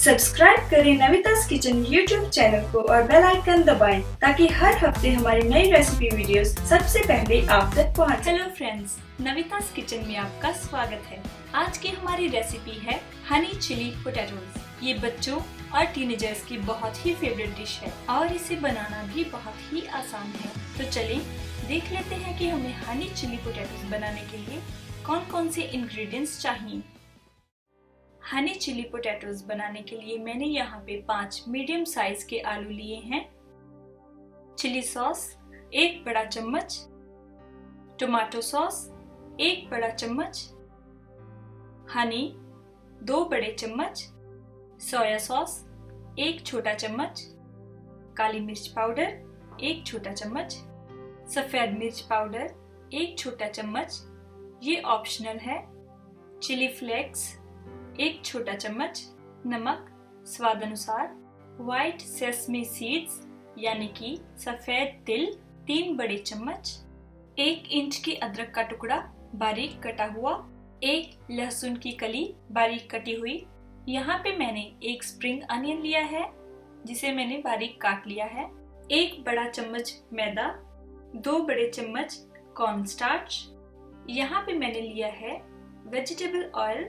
Subscribe करें नविता's kitchen YouTube channel को और बेल आइकन दबाएं ताकि हर हफ्ते हमारी नई रेसिपी वीडियोस सबसे पहले आप तक पहुंचे। हेलो फ्रेंड्स, नविता's किचन में आपका स्वागत है। आज की हमारी रेसिपी है हनी चिली पोटैटोज। ये बच्चों और टीनेजर्स की बहुत ही फेवरेट डिश है और इसे बनाना भी बहुत ही आसान है। तो चलिए देख लेते हैं कि हमें हनी चिली पोटैटोज बनाने के लिए कौन कौन से इंग्रेडिएंट्स चाहिए। हनी चिली पोटैटोज बनाने के लिए मैंने यहाँ पे 5 मीडियम साइज के आलू लिए हैं। चिली सॉस 1 बड़ा चम्मच, टोमेटो सॉस 1 बड़ा चम्मच, हनी 2 बड़े चम्मच, सोया सॉस 1 छोटा चम्मच, काली मिर्च पाउडर 1 छोटा चम्मच, सफेद मिर्च पाउडर 1 छोटा चम्मच, ये ऑप्शनल है, चिली फ्लेक्स 1 छोटा चम्मच, नमक स्वाद अनुसार, व्हाइट सेसमी सीड्स यानी कि सफेद तिल 3 बड़े चम्मच, 1 इंच की अदरक का टुकड़ा बारीक कटा हुआ, 1 लहसुन की कली बारीक कटी हुई। यहाँ पे मैंने 1 स्प्रिंग अनियन लिया है जिसे मैंने बारीक काट लिया है, 1 बड़ा चम्मच मैदा, 2 बड़े चम्मच कॉर्नस्टार्च। यहाँ पे मैंने लिया है वेजिटेबल ऑयल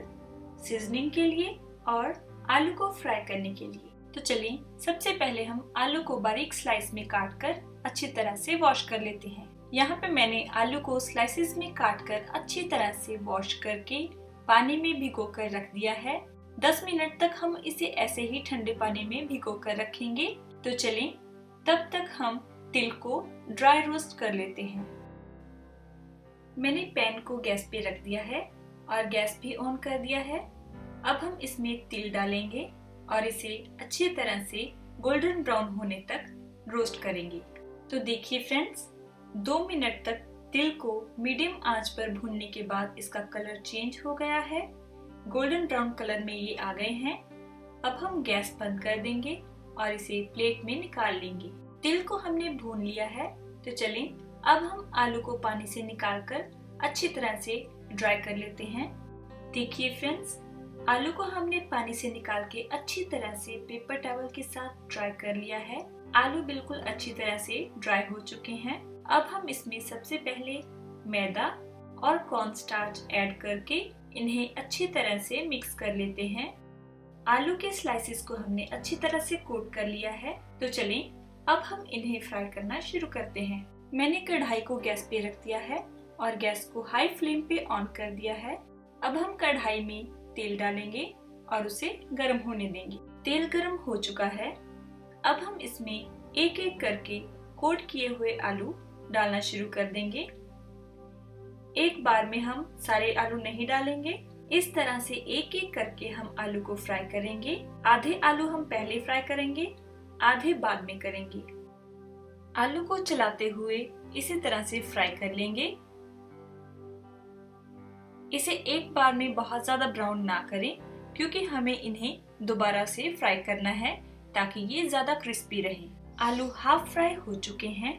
सीजनिंग के लिए और आलू को फ्राई करने के लिए। तो चलिए सबसे पहले हम आलू को बारीक स्लाइस में काट कर अच्छी तरह से वॉश कर लेते हैं। यहाँ पे मैंने आलू को स्लाइसेस में काट कर अच्छी तरह से वॉश करके पानी में भिगो कर रख दिया है। 10 मिनट तक हम इसे ऐसे ही ठंडे पानी में भिगो कर रखेंगे। तो चलें तब तक हम तिल को ड्राई रोस्ट कर लेते हैं। मैंने पैन को गैस पे रख दिया है और गैस भी ऑन कर दिया है। अब हम इसमें तिल डालेंगे और इसे अच्छी तरह से गोल्डन ब्राउन होने तक रोस्ट करेंगे। तो देखिए फ्रेंड्स, 2 मिनट तक तिल को मीडियम आंच पर भूनने के बाद इसका कलर चेंज हो गया है, गोल्डन ब्राउन कलर में ये आ गए हैं। अब हम गैस बंद कर देंगे और इसे प्लेट में निकाल लेंगे। तिल को हमने भून लिया है। तो चलें अब हम आलू को पानी से निकाल कर अच्छी तरह से ड्राई कर लेते हैं। देखिए फ्रेंड्स, आलू को हमने पानी से निकाल के अच्छी तरह से पेपर टॉवल के साथ ड्राई कर लिया है। आलू बिल्कुल अच्छी तरह से ड्राई हो चुके हैं। अब हम इसमें सबसे पहले मैदा और कॉर्नस्टार्च ऐड करके इन्हें अच्छी तरह से मिक्स कर लेते हैं। आलू के स्लाइसेस को हमने अच्छी तरह से कोट कर लिया है। तो चलें अब हम इन्हें फ्राई करना शुरू करते हैं। मैंने कढ़ाई को गैस पे रख दिया है और गैस को हाई फ्लेम पे ऑन कर दिया है। अब हम कढ़ाई में तेल डालेंगे और उसे गर्म होने देंगे। तेल गर्म हो चुका है। अब हम इसमें एक एक करके कोट किए हुए आलू डालना शुरू कर देंगे। एक बार में हम सारे आलू नहीं डालेंगे, इस तरह से एक एक करके हम आलू को फ्राई करेंगे। आधे आलू हम पहले फ्राई करेंगे, आधे बाद में करेंगे। आलू को चलाते हुए इसी तरह से फ्राई कर लेंगे। इसे एक बार में बहुत ज्यादा ब्राउन ना करें क्योंकि हमें इन्हें दोबारा से फ्राई करना है ताकि ये ज्यादा क्रिस्पी रहे। आलू हाफ फ्राई हो चुके हैं।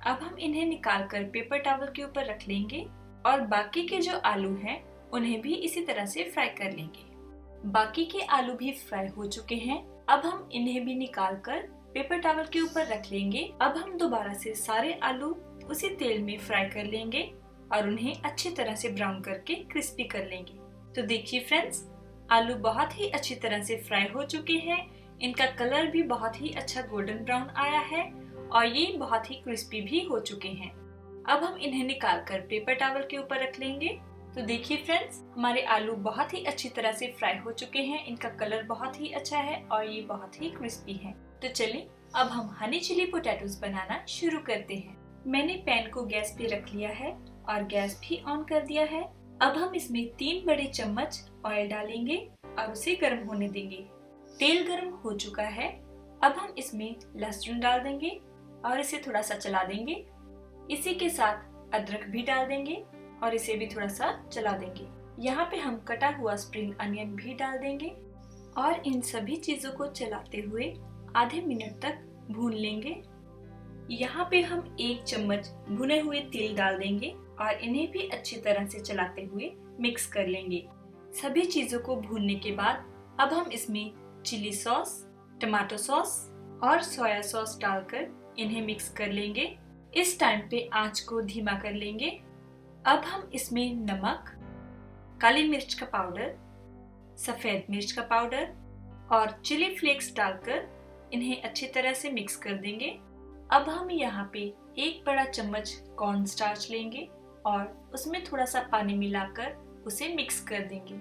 अब हम इन्हें निकाल कर पेपर टॉवल के ऊपर रख लेंगे और बाकी के जो आलू हैं उन्हें भी इसी तरह से फ्राई कर लेंगे। बाकी के आलू भी फ्राई हो चुके हैं। अब हम इन्हें भी निकाल कर पेपर टॉवल के ऊपर रख लेंगे। अब हम दोबारा से सारे आलू उसी तेल में फ्राई कर लेंगे और उन्हें अच्छी तरह से ब्राउन करके क्रिस्पी कर लेंगे। तो देखिए फ्रेंड्स, आलू बहुत ही अच्छी तरह से फ्राई हो चुके हैं। इनका कलर भी बहुत ही अच्छा गोल्डन ब्राउन आया है और ये बहुत ही क्रिस्पी भी हो चुके हैं। अब हम इन्हें निकाल कर पेपर टॉवल के ऊपर रख लेंगे। तो देखिए फ्रेंड्स, हमारे आलू बहुत ही अच्छी तरह से फ्राई हो चुके हैं। इनका कलर बहुत ही अच्छा है और ये बहुत ही क्रिस्पी है। तो चलिए अब हम हनी चिली पोटैटोज बनाना शुरू करते हैं। मैंने पैन को गैस पे रख लिया है और गैस भी ऑन कर दिया है। अब हम इसमें 3 बड़े चम्मच ऑयल डालेंगे और उसे गर्म होने देंगे। तेल गर्म हो चुका है। अब हम इसमें लहसुन डाल देंगे और इसे थोड़ा सा चला देंगे। इसी के साथ अदरक भी डाल देंगे और इसे भी थोड़ा सा चला देंगे। यहाँ पे हम कटा हुआ स्प्रिंग अनियन भी डाल देंगे और इन सभी चीजों को चलाते हुए आधे मिनट तक भून लेंगे। यहाँ पे हम 1 चम्मच भुने हुए तिल डाल देंगे और इन्हें भी अच्छी तरह से चलाते हुए मिक्स कर लेंगे। सभी चीजों को भूनने के बाद अब हम इसमें चिली सॉस, टमाटो सॉस और सोया सॉस डालकर इन्हें मिक्स कर लेंगे। इस टाइम पे आंच को धीमा कर लेंगे। अब हम इसमें नमक, काली मिर्च का पाउडर, सफेद मिर्च का पाउडर और चिली फ्लेक्स डालकर इन्हें अच्छी तरह से मिक्स कर देंगे। अब हम यहाँ पे 1 बड़ा चम्मच कॉर्न स्टार्च लेंगे और उसमें थोड़ा सा पानी मिलाकर उसे मिक्स कर देंगे।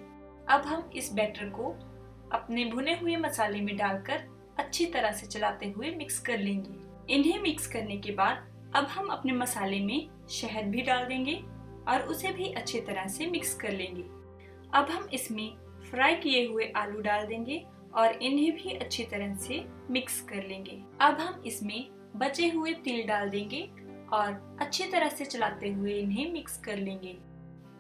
अब हम इस बैटर को अपने भुने हुए मसाले में डालकर अच्छी तरह से चलाते हुए मिक्स कर लेंगे। इन्हें मिक्स करने के बाद अब हम अपने मसाले में शहद भी डाल देंगे और उसे भी अच्छी तरह से मिक्स कर लेंगे। अब हम इसमें फ्राई किए हुए आलू डाल देंगे और इन्हें भी अच्छी तरह से मिक्स कर लेंगे। अब हम इसमें बचे हुए तिल डाल देंगे और अच्छी तरह से चलाते हुए इन्हें मिक्स कर लेंगे।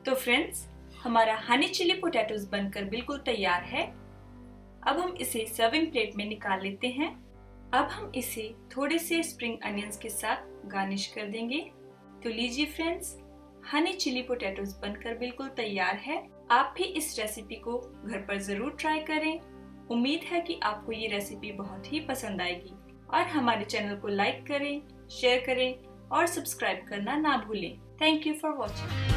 तो फ्रेंड्स, हमारा हनी चिली पोटैटोज बनकर बिल्कुल तैयार है। अब हम इसे सर्विंग प्लेट में निकाल लेते हैं। अब हम इसे थोड़े से स्प्रिंग अनियंस के साथ गार्निश कर देंगे। तो लीजिए फ्रेंड्स, हनी चिली पोटैटोज बनकर बिल्कुल तैयार है। आप भी इस रेसिपी को घर पर जरूर ट्राई करें। उम्मीद है कि आपको ये रेसिपी बहुत ही पसंद आएगी और हमारे चैनल को लाइक करें, शेयर करें और सब्सक्राइब करना ना भूलें। Thank you for watching.